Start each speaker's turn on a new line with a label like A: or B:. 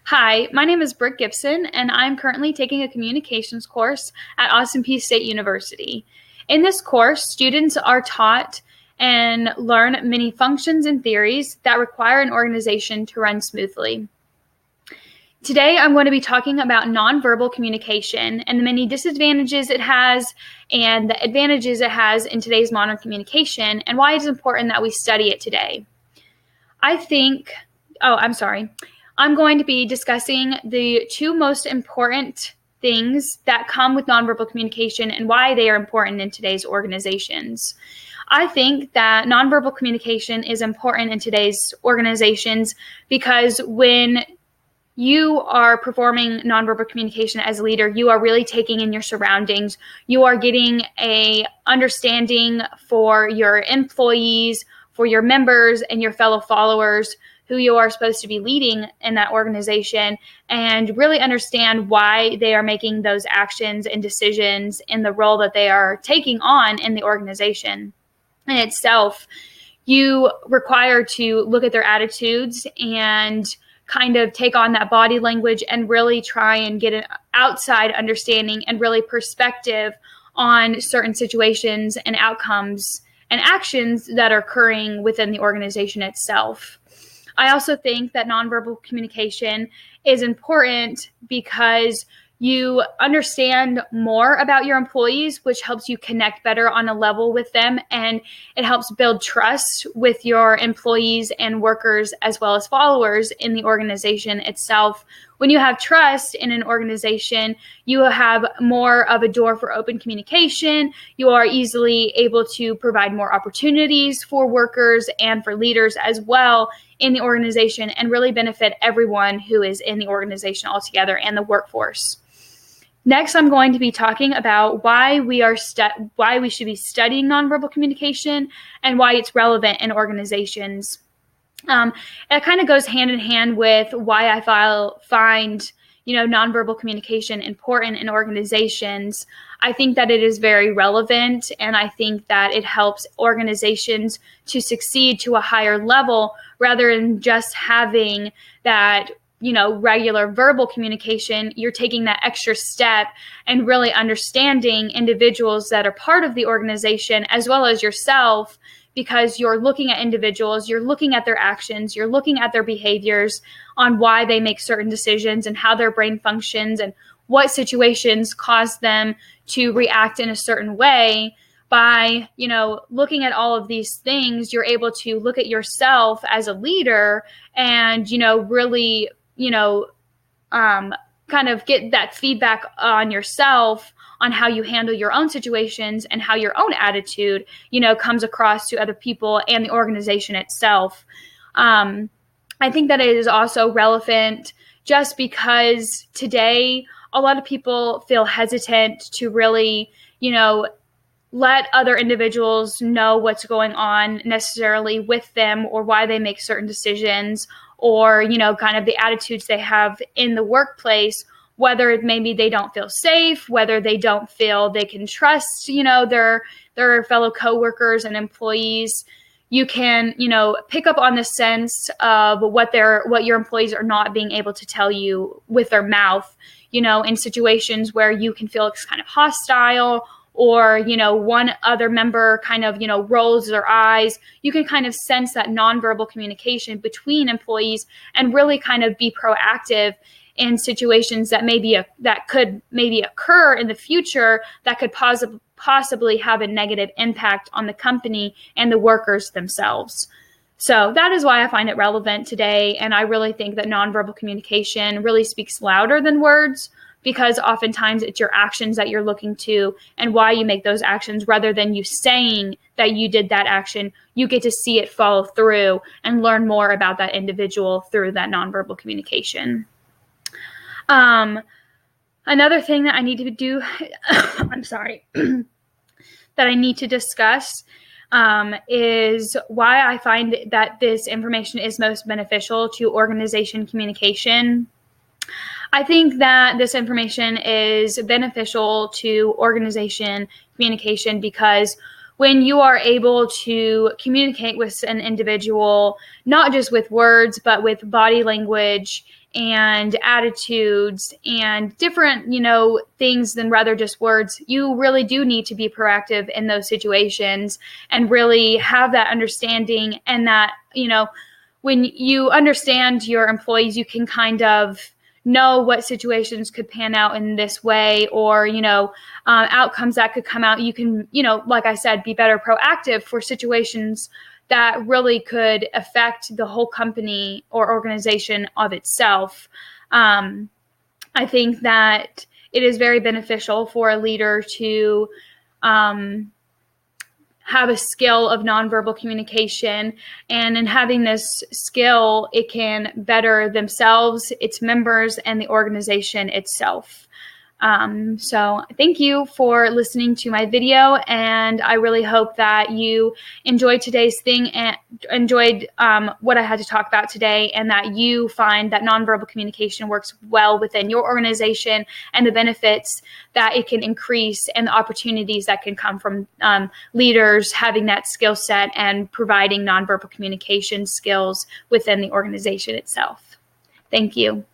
A: Hi, my name is Brooke Gibson, and I'm currently taking a communications course at Austin Peay State University. In this course, students are taught and learn many functions and theories that require an organization to run smoothly. Today, I'm going to be talking about nonverbal communication and the many disadvantages it has and the advantages it has in today's modern communication and why it's important that we study it today. I'm going to be discussing the two most important things that come with nonverbal communication and why they are important in today's organizations. I think that nonverbal communication is important in today's organizations because when you are performing nonverbal communication as a leader, you are really taking in your surroundings. You are getting a understanding for your employees, for your members, and your fellow followers who you are supposed to be leading in that organization, and really understand why they are making those actions and decisions in the role that they are taking on in the organization in itself. You require to look at their attitudes and kind of take on that body language and really try and get an outside understanding and really perspective on certain situations and outcomes and actions that are occurring within the organization itself. I also think that nonverbal communication is important because you understand more about your employees, which helps you connect better on a level with them, and it helps build trust with your employees and workers as well as followers in the organization itself. When you have trust in an organization, you have more of a door for open communication. You are easily able to provide more opportunities for workers and for leaders as well in the organization and really benefit everyone who is in the organization altogether and the workforce. Next, I'm going to be talking about why we should be studying nonverbal communication and why it's relevant in organizations. It kind of goes hand in hand with why I find nonverbal communication important in organizations. I think that it is very relevant, and I think that it helps organizations to succeed to a higher level rather than just having that regular verbal communication. You're taking that extra step and really understanding individuals that are part of the organization as well as yourself, because you're looking at individuals, you're looking at their actions, you're looking at their behaviors on why they make certain decisions and how their brain functions and what situations cause them to react in a certain way. By, looking at all of these things, you're able to look at yourself as a leader and, really, kind of get that feedback on yourself on how you handle your own situations and how your own attitude, comes across to other people and the organization itself. I think that it is also relevant just because today a lot of people feel hesitant to really, let other individuals know what's going on necessarily with them or why they make certain decisions or, kind of the attitudes they have in the workplace, whether maybe they don't feel safe, whether they don't feel they can trust, their fellow coworkers and employees. You can, pick up on the sense of what your employees are not being able to tell you with their mouth, in situations where you can feel it's kind of hostile or, one other member kind of, rolls their eyes. You can kind of sense that nonverbal communication between employees and really kind of be proactive in situations that could occur in the future that could possibly have a negative impact on the company and the workers themselves. So that is why I find it relevant today. And I really think that nonverbal communication really speaks louder than words, because oftentimes it's your actions that you're looking to and why you make those actions rather than you saying that you did that action. You get to see it follow through and learn more about that individual through that nonverbal communication. Another thing that I need to do, that I need to discuss is why I find that this information is most beneficial to organization communication. I think that this information is beneficial to organization communication because when you are able to communicate with an individual, not just with words, but with body language and attitudes and different, things than rather just words. You really do need to be proactive in those situations and really have that understanding, and that, when you understand your employees, you can kind of know what situations could pan out in this way, or, outcomes that could come out. You can, like I said, be better proactive for situations that really could affect the whole company or organization of itself. I think that it is very beneficial for a leader to have a skill of nonverbal communication, and in having this skill, it can better themselves, its members, and the organization itself. So thank you for listening to my video, and I really hope that you enjoyed today's thing and enjoyed what I had to talk about today, and that you find that nonverbal communication works well within your organization, and the benefits that it can increase, and the opportunities that can come from leaders having that skill set and providing nonverbal communication skills within the organization itself. Thank you.